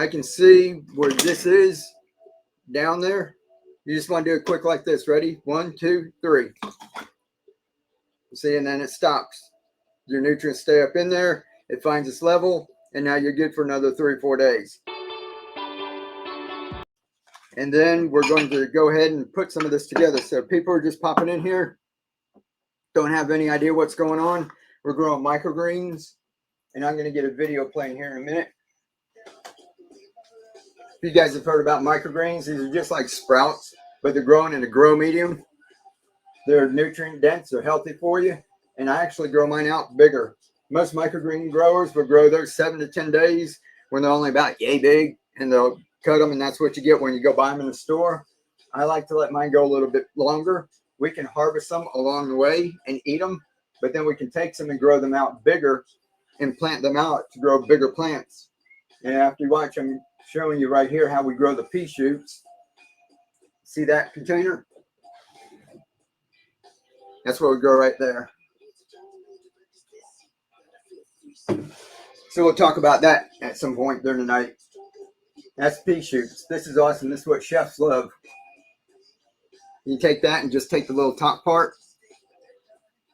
I can see where this is down there. You just want to do it quick like this. Ready? 1, 2, 3. See, and then it stops. Your nutrients stay up in there. It finds its level, and now you're good for another 3 or 4 days. And then we're going to go ahead and put some of this together. So people are just popping in here, don't have any idea what's going on. We're growing microgreens, and I'm going to get a video playing here in a minute. If you guys have heard about microgreens, these are just like sprouts, but they're growing in a grow medium. They're nutrient dense, they're healthy for you, and I actually grow mine out bigger. Most microgreen growers will grow those 7 to 10 days when they're only about yay big, and they'll cut them, and that's what you get when you go buy them in the store. I like to let mine go a little bit longer. We can harvest them along the way and eat them, but then we can take some and grow them out bigger and plant them out to grow bigger plants. And after you watch, I'm showing you right here how we grow the pea shoots. See that container? That's what we grow right there. So we'll talk about that at some point during the night. That's pea shoots. This is awesome. This is what chefs love. You take that and just take the little top part,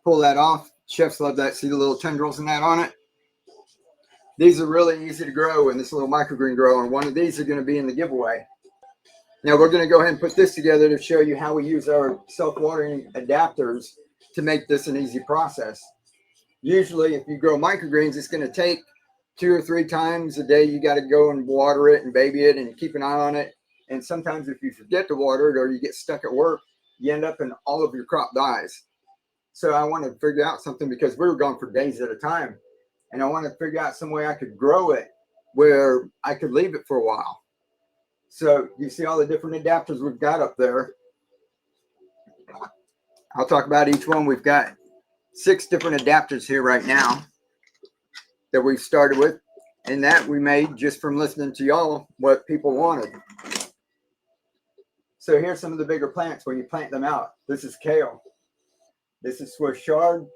pull that off. Chefs love that. See the little tendrils and that on it? These are really easy to grow in this little microgreen grower, and one of these are going to be in the giveaway. Now we're going to go ahead and put this together to show you how we use our self-watering adapters to make this an easy process. Usually if you grow microgreens, it's going to take 2 or 3 times a day. You got to go and water it and baby it and keep an eye on it. And sometimes if you forget to water it or you get stuck at work, you end up and all of your crop dies. So I want to figure out something, because we were gone for days at a time. And I want to figure out some way I could grow it where I could leave it for a while. So you see all the different adapters we've got up there. I'll talk about each one. We've got 6 different adapters here right now that we've started with, and that we made just from listening to y'all what people wanted. So here's some of the bigger plants when you plant them out. This is kale. This is Swiss chard.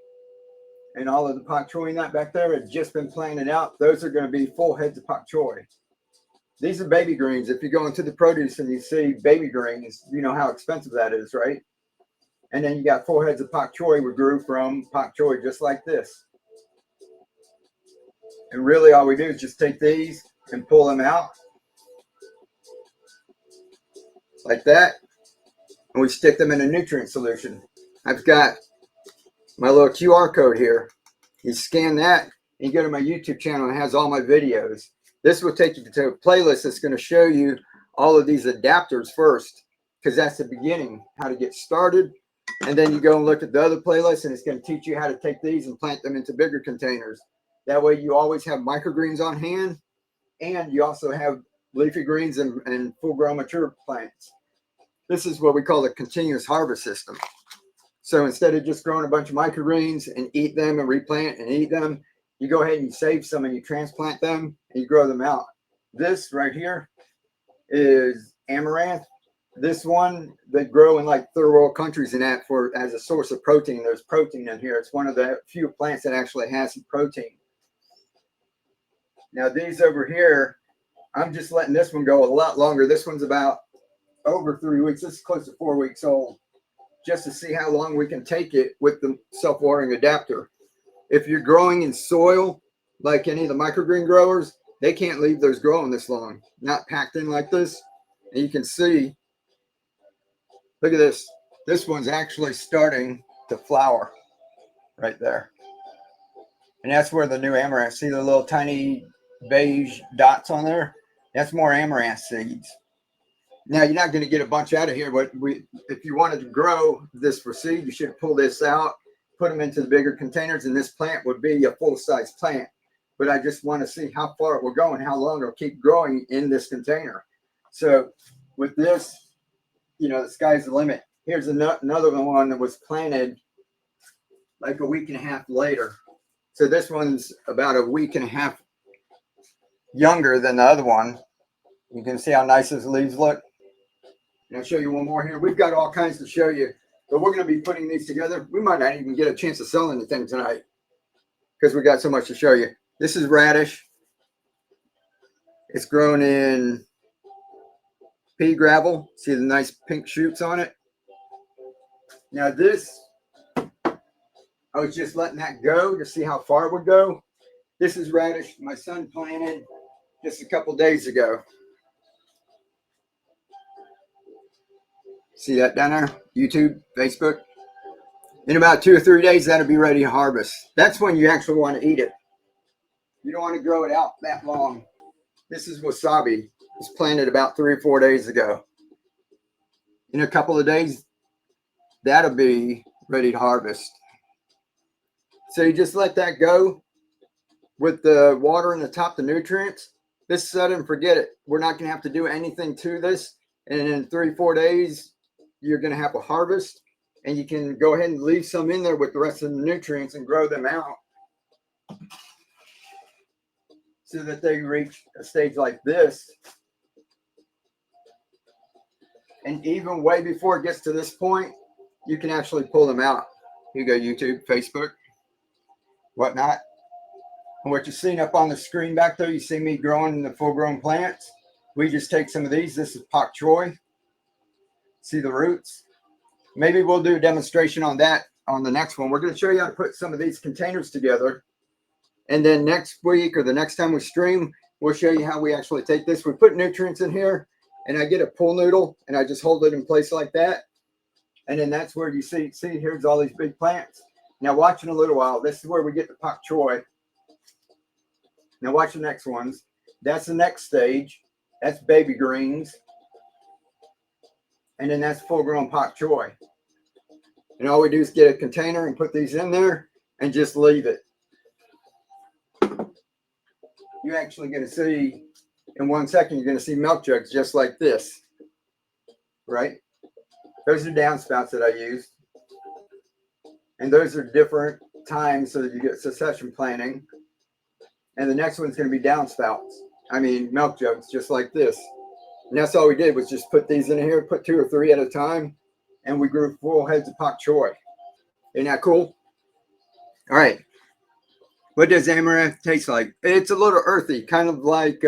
And all of the pak choi nut back there had just been planted out. Those are going to be full heads of pak choi. These are baby greens. If you go into the produce and you see baby greens, you know how expensive that is, right? And then you got 4 heads of pak choi we grew from pak choi just like this. And really all we do is just take these and pull them out like that. And we stick them in a nutrient solution. I've got my little QR code here. You scan that and you go to my YouTube channel, and it has all my videos. This will take you to a playlist that's going to show you all of these adapters first, because that's the beginning, how to get started. And then you go and look at the other playlist, and it's going to teach you how to take these and plant them into bigger containers. That way you always have microgreens on hand, and you also have leafy greens and full-grown mature plants. This is what we call the continuous harvest system. So instead of just growing a bunch of microgreens and eat them and replant and eat them, you go ahead and you save some and you transplant them and you grow them out. This right here is amaranth. This one, they grow in like third world countries and that for as a source of protein. There's protein in here. It's one of the few plants that actually has some protein. Now these over here, I'm just letting this one go a lot longer. This one's about over 3 weeks. This is close to 4 weeks old, just to see how long we can take it with the self-watering adapter. If you're growing in soil, like any of the microgreen growers, they can't leave those growing this long, not packed in like this. And you can see, look at this. This one's actually starting to flower right there. And that's where the new amaranth, see the little tiny beige dots on there? That's more amaranth seeds. Now, you're not going to get a bunch out of here, but if you wanted to grow this for seed, you should pull this out, put them into the bigger containers, and this plant would be a full-size plant. But I just want to see how far it will go and how long it'll keep growing in this container. So with this, you know, the sky's the limit. Here's another one that was planted like a week and a half later. So this one's about a week and a half younger than the other one. You can see how nice his leaves look. And I'll show you one more here. We've got all kinds to show you, but we're going to be putting these together. We might not even get a chance of selling the thing tonight because we got so much to show you. This is radish. It's grown in pea gravel. See the nice pink shoots on it? Now this, I was just letting that go to see how far it would go. This is radish my son planted just a couple days ago. See that down there? YouTube, Facebook. In about 2 or 3 days, that'll be ready to harvest. That's when you actually want to eat it. You don't want to grow it out that long. This is wasabi. It was planted about 3 or 4 days ago. In a couple of days, that'll be ready to harvest. So you just let that go with the water in the top, the nutrients. This set and forget it. We're not going to have to do anything to this. And in 3 or 4 days, you're going to have a harvest. And you can go ahead and leave some in there with the rest of the nutrients and grow them out so that they reach a stage like this. And even way before it gets to this point, you can actually pull them out. Here you go, YouTube, Facebook, whatnot. And what you're seeing up on the screen back there, you see me growing the full-grown plants. We just take some of these. This is pak choi. See the roots? Maybe we'll do a demonstration on that on the next one. We're going to show you how to put some of these containers together. And then next week or the next time we stream, we'll show you how we actually take this. We put nutrients in here, and I get a pool noodle, and I just hold it in place like that. And then that's where you see here's all these big plants. Now watch in a little while. This is where we get the pak choi. Now watch the next ones. That's the next stage. That's baby greens. And then that's full-grown pak choi. And all we do is get a container and put these in there and just leave it. You're actually going to see, in 1 second, you're going to see milk jugs just like this, right? Those are downspouts that I use. And those are different times so that you get succession planting. And the next one's going to be downspouts. I mean, milk jugs just like this. And that's all we did was just put these in here, put 2 or 3 at a time, and we grew full heads of pak choi. Isn't that cool? All right. What does amaranth taste like? It's a little earthy, kind of like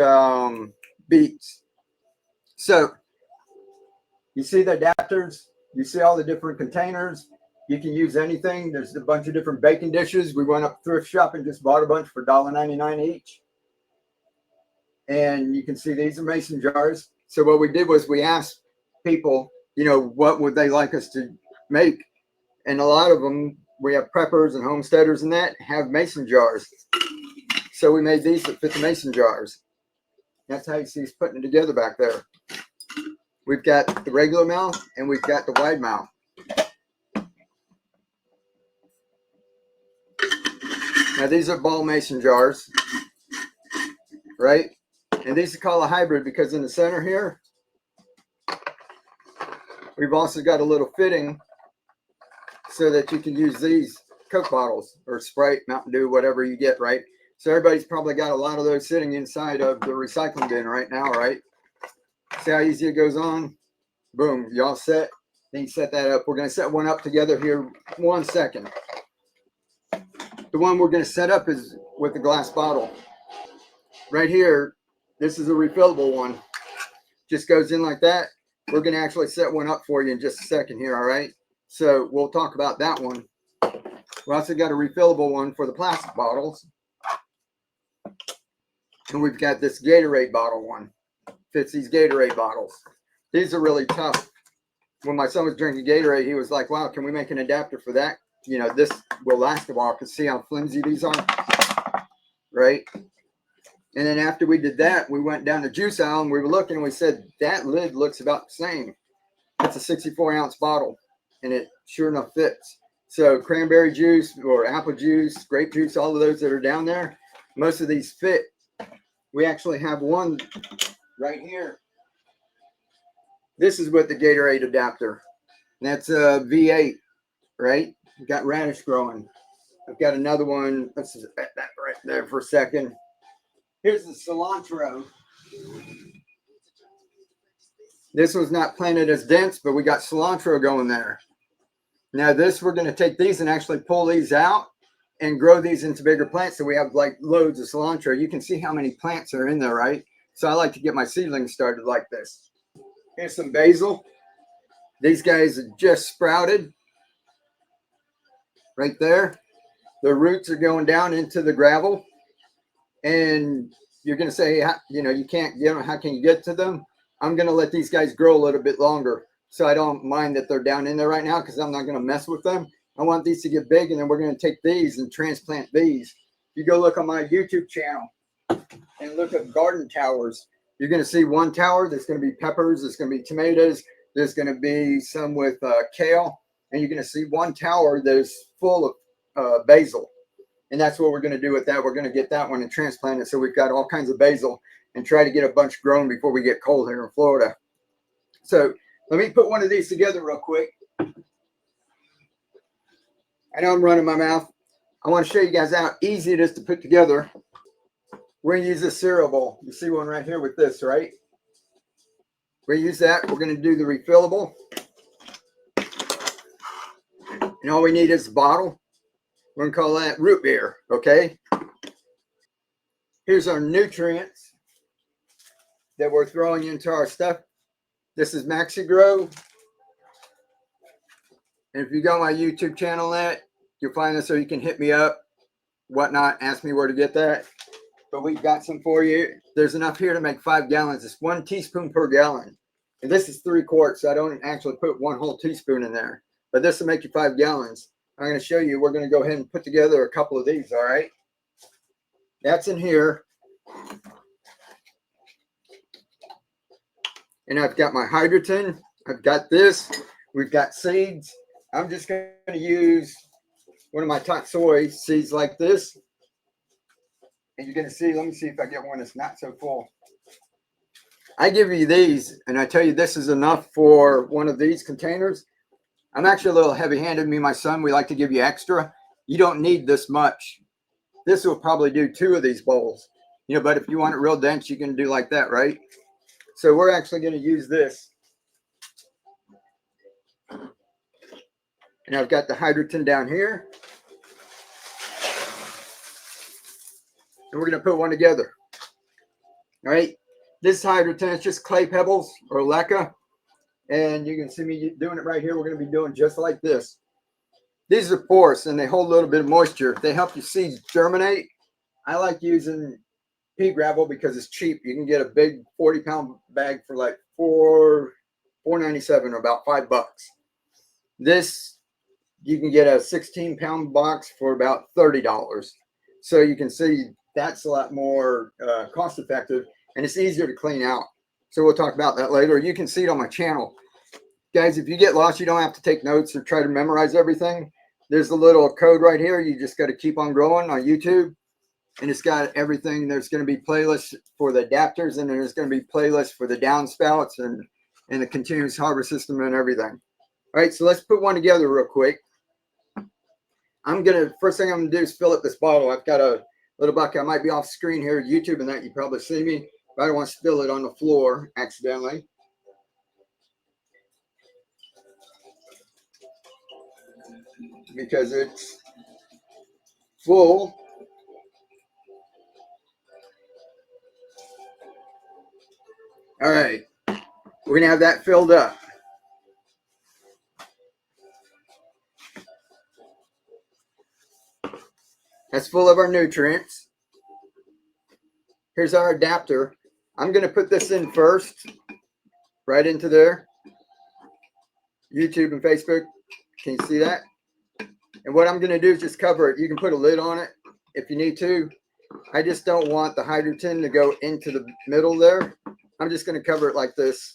beets. So you see the adapters? You see all the different containers? You can use anything. There's a bunch of different baking dishes. We went up thrift shop and just bought a bunch for $1.99 each. And you can see these are mason jars. So what we did was we asked people, you know, what would they like us to make? And a lot of them, we have preppers and homesteaders and that have mason jars. So we made these that fit the mason jars. That's how you see us putting it together back there. We've got the regular mouth and we've got the wide mouth. Now these are ball mason jars, right? And these are called a hybrid because in the center here, we've also got a little fitting so that you can use these Coke bottles or Sprite, Mountain Dew, whatever you get, right? So everybody's probably got a lot of those sitting inside of the recycling bin right now, right? See how easy it goes on? Boom, y'all set? Then you set that up. We're going to set one up together here 1 second. The one we're going to set up is with the glass bottle. Right here, this is a refillable one. Just goes in like that. We're going to actually set one up for you in just a second here, all right? So we'll talk about that one. We also got a refillable one for the plastic bottles. And we've got this Gatorade bottle one. Fits these Gatorade bottles. These are really tough. When my son was drinking Gatorade, he was like, wow, can we make an adapter for that? You know, this will last a while because see how flimsy these are, right? And then after we did that, we went down the juice aisle and we were looking and we said, that lid looks about the same. It's a 64-ounce bottle and it sure enough fits. So cranberry juice or apple juice, grape juice, all of those that are down there, most of these fit. We actually have one right here. This is with the Gatorade adapter. That's a V8, right? We've got radish growing. I've got another one. Let's just put that right there for a second. Here's the cilantro. This one's not planted as dense, but we got cilantro going there. Now this, we're going to take these and actually pull these out and grow these into bigger plants. So we have like loads of cilantro. You can see how many plants are in there, right? So I like to get my seedlings started like this. Here's some basil. These guys are just sprouted right there. The roots are going down into the gravel. And you're going to say, you can't get them. How can you get to them? I'm going to let these guys grow a little bit longer. So I don't mind that they're down in there right now because I'm not going to mess with them. I want these to get big, and then we're going to take these and transplant these. You go look on my YouTube channel and look at garden towers. You're going to see one tower. There's going to be peppers. There's going to be tomatoes. There's going to be some with kale. And you're going to see one tower that is full of basil. And that's what we're going to do with that. We're going to get that one and transplant it. So we've got all kinds of basil and try to get a bunch grown before we get cold here in Florida. So let me put one of these together real quick. I know I'm running my mouth. I want to show you guys how easy it is to put together. We're going to use this cereal bowl. You see one right here with this, right? We're going to use that. We're going to do the refillable. And all we need is a bottle. We're going to call that root beer, okay? Here's our nutrients that we're throwing into our stuff. This is MaxiGrow. And if you go on my YouTube channel, you'll find this, so you can hit me up, whatnot, ask me where to get that. But we've got some for you. There's enough here to make 5 gallons. It's 1 teaspoon per gallon. And this is 3 quarts, so I don't actually put 1 whole teaspoon in there. But this will make you 5 gallons. I'm going to show you. We're going to go ahead and put together a couple of these, all right? That's in here. And I've got my hydrogen. I've got this. We've got seeds. I'm just going to use one of my top soy seeds like this. And you're going to see, let me see if I get one that's not so full. I give you these, and I tell you this is enough for one of these containers. I'm actually a little heavy-handed. Me and my son, we like to give you extra. You don't need this much. This will probably do 2 of these bowls. But if you want it real dense, you can do like that, right? So we're actually going to use this. And I've got the hydrogen down here. And we're going to put one together. All right. This hydrogen is just clay pebbles or leca. And you can see me doing it right here. We're going to be doing just like this. These are porous and they hold a little bit of moisture. They help your seeds germinate. I like using pea gravel because it's cheap. You can get a big 40-pound bag for like $4.97 or about $5. This, you can get a 16-pound box for about $30. So you can see that's a lot more cost effective, and it's easier to clean out. So we'll talk about that later. You can see it on my channel. Guys, if you get lost, you don't have to take notes or try to memorize everything. There's a little code right here. You just got to keep on growing on YouTube. And it's got everything. There's going to be playlists for the adapters, and there's going to be playlists for the downspouts and the continuous harvest system and everything. All right, so let's put one together real quick. First thing I'm going to do is fill up this bottle. I've got a little bucket. I might be off screen here, YouTube and that. You probably see me, but I don't want to spill it on the floor accidentally. Because it's full. All right, we're going to have that filled up. That's full of our nutrients. Here's our adapter. I'm going to put this in first, right into there. YouTube and Facebook. Can you see that? And what I'm going to do is just cover it. You can put a lid on it if you need to. I just don't want the hydrogen to go into the middle there. I'm just going to cover it like this.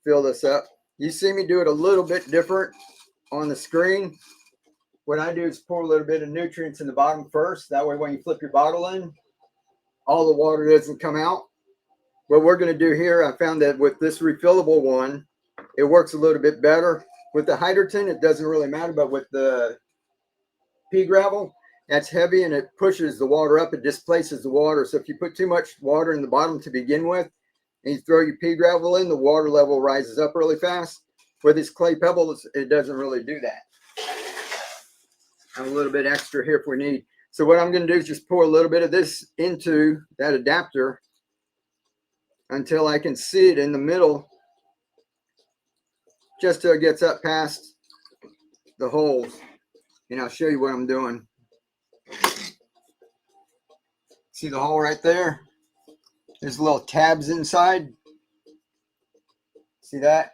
Fill this up. You see me do it a little bit different on the screen. What I do is pour a little bit of nutrients in the bottom first. That way when you flip your bottle in, all the water doesn't come out. What we're going to do here, I found that with this refillable one, it works a little bit better. With the hydrogen, it doesn't really matter, but with the pea gravel, that's heavy and it pushes the water up. It displaces the water. So if you put too much water in the bottom to begin with, and you throw your pea gravel in, the water level rises up really fast. With these clay pebbles, it doesn't really do that. And a little bit extra here if we need. So what I'm going to do is just pour a little bit of this into that adapter until I can see it in the middle, just till it gets up past the holes. And I'll show you what I'm doing. See the hole right there? There's little tabs inside. See that?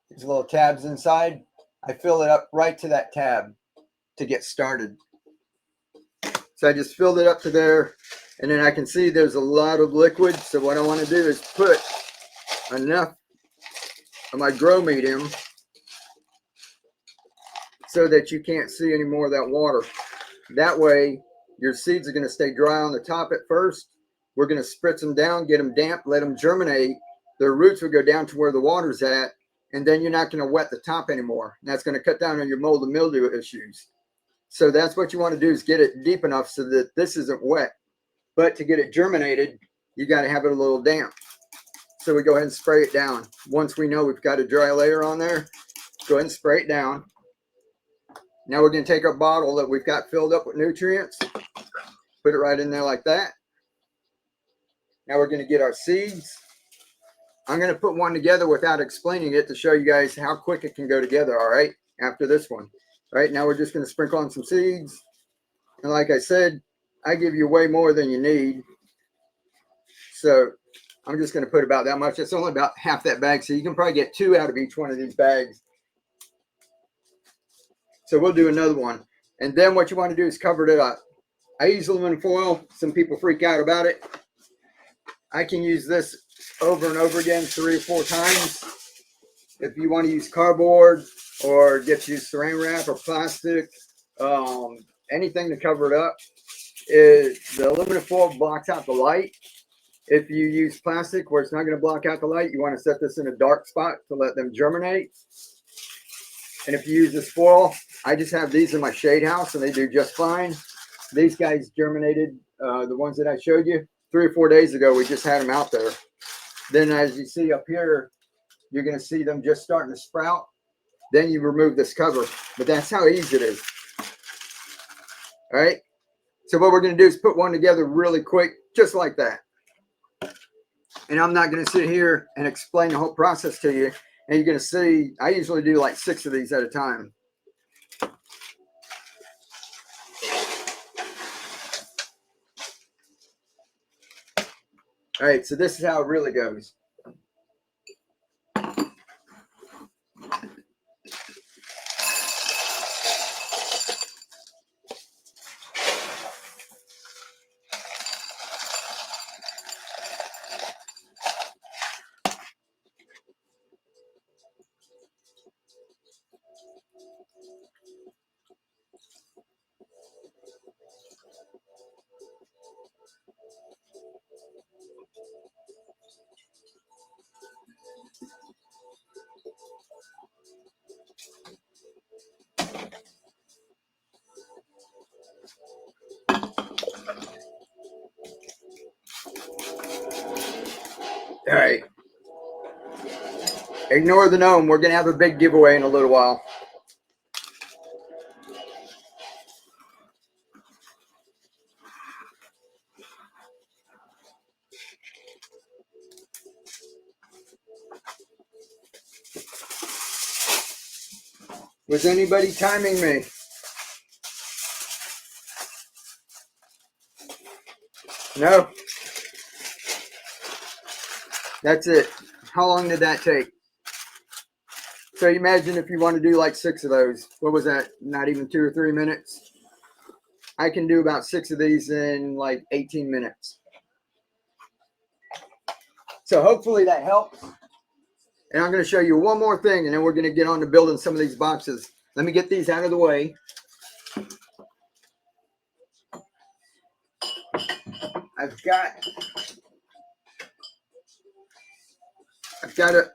There's little tabs inside. I fill it up right to that tab to get started. So I just filled it up to there, and then I can see there's a lot of liquid. So what I want to do is put enough of my grow medium so that you can't see any more of that water. That way your seeds are going to stay dry on the top at first. We're going to spritz them down, get them damp, let them germinate. Their roots will go down to where the water's at, and then you're not going to wet the top anymore. And that's going to cut down on your mold and mildew issues. So that's what you want to do, is get it deep enough so that this isn't wet. But to get it germinated, you got to have it a little damp. So we go ahead and spray it down. Once we know we've got a dry layer on there, go ahead and spray it down. Now we're going to take our bottle that we've got filled up with nutrients, put it right in there like that. Now we're going to get our seeds. I'm going to put one together without explaining it to show you guys how quick it can go together, all right, after this one. All right, now we're just going to sprinkle on some seeds. And like I said, I give you way more than you need. So I'm just going to put about that much. It's only about half that bag, so you can probably get 2 out of each one of these bags. So we'll do another one. And then what you want to do is cover it up. I use aluminum foil. Some people freak out about it. I can use this over and over again 3 or 4 times. If you want to use cardboard or get you saran wrap or plastic, anything to cover it up, the aluminum foil blocks out the light. If you use plastic where it's not going to block out the light, you want to set this in a dark spot to let them germinate. And if you use this foil, I just have these in my shade house and they do just fine. These guys germinated, the ones that I showed you 3 or 4 days ago. We just had them out there. Then as you see up here, you're going to see them just starting to sprout. Then you remove this cover. But that's how easy it is. All right. So what we're going to do is put one together really quick, just like that. And I'm not going to sit here and explain the whole process to you. And you're going to see, I usually do like 6 of these at a time. All right, so this is how it really goes. All right. Ignore the gnome. We're going to have a big giveaway in a little while. Was anybody timing me? No? That's it. How long did that take? So you imagine if you want to do like 6 of those. What was that? Not even 2 or 3 minutes? I can do about 6 of these in like 18 minutes. So hopefully that helps. And I'm going to show you one more thing, and then we're going to get on to building some of these boxes. Let me get these out of the way. I've got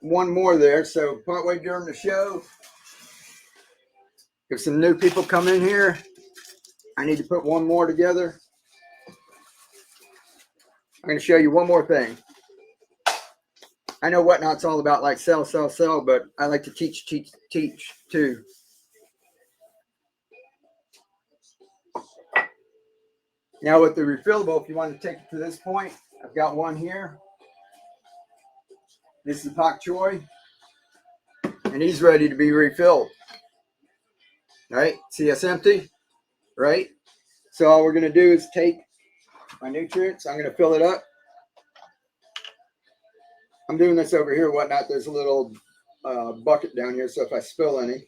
one more there. So partway during the show, if some new people come in here, I need to put one more together. I'm going to show you one more thing. I know Whatnot's all about like sell, but I like to teach too. Now with the refillable, if you want to take it to this point, I've got one here. This is Pak Choi, and he's ready to be refilled. Right? See, it's empty, right? So all we're going to do is take my nutrients. I'm going to fill it up. I'm doing this over here, whatnot. There's a little bucket down here, so if I spill any,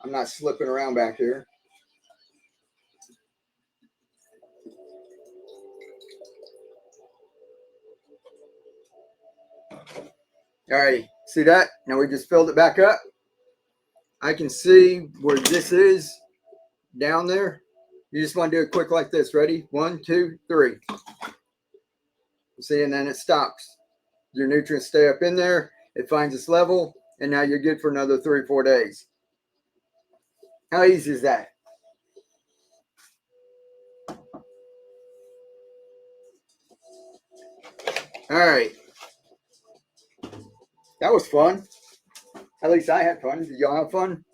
I'm not slipping around back here. All right, see that? Now we just filled it back up. I can see where this is down there. You just want to do it quick like this. Ready? 1, 2, 3. See, and then it stops. Your nutrients stay up in there. It finds its level, and now you're good for another 3 or 4 days. How easy is that? All right. That was fun. At least I had fun. Did y'all have fun?